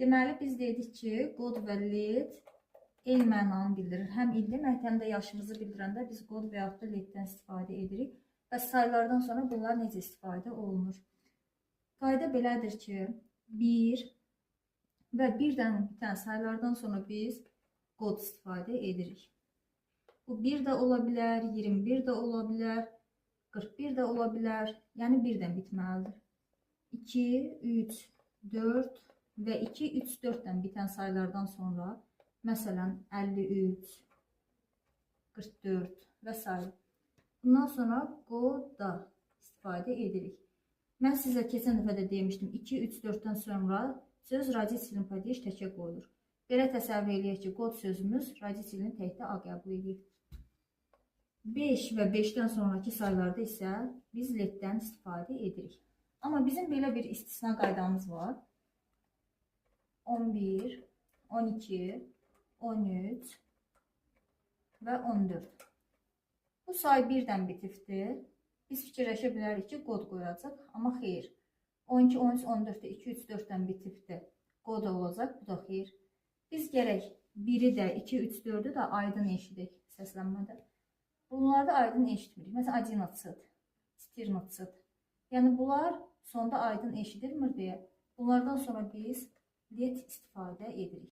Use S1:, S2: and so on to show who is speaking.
S1: Deməli, biz dedik ki, qod və let eyni mənanı bildirir. Həm il demək, həm də yaşımızı bildirəndə biz qod və yaxud da letdən istifadə edirik. Və saylardan sonra bunlar necə istifadə olunur? Qayda belədir ki, 1 və birdən bitən saylardan sonra biz qod istifadə edirik. Bu 1 də ola bilər, 21 də ola bilər, 41 də ola bilər. Yəni birdən bitməlidir. 2, 3, 4 və 2, 3, 4-dən bitən saylardan sonra, məsələn, 53, 44 və s. Bundan sonra qoda istifadə edirik. Mən sizə keçən dəfə də demişdim, 2, 3, 4-dən sonra söz radisilin padeş təkə qoyulur. Belə təsəvvür edək ki, qod sözümüz radisilini təkdə A qəbul edirik. 5 və 5-dən sonraki saylarda isə biz letdən istifadə edirik. Amma bizim belə bir istisna qaydamız var. 11, 12, 13 və 14. Bu say birdən bitibdir. Biz fikirləşə bilərik ki, qod qoyacaq, amma xeyr. 12, 13, 14-də 2, 3, 4-dən bitibdir. Qod olacaq, bu da xeyr. Biz gərək 1-i də, 2, 3, 4-ü də aydın eşidək səslənmədə. Bunlarda aydın eşitmirik. Məsələn, 11, 14. Yəni, bunlar sonda aydın eşidilmir deyə. Bunlardan sonra biz let istifadə edirik.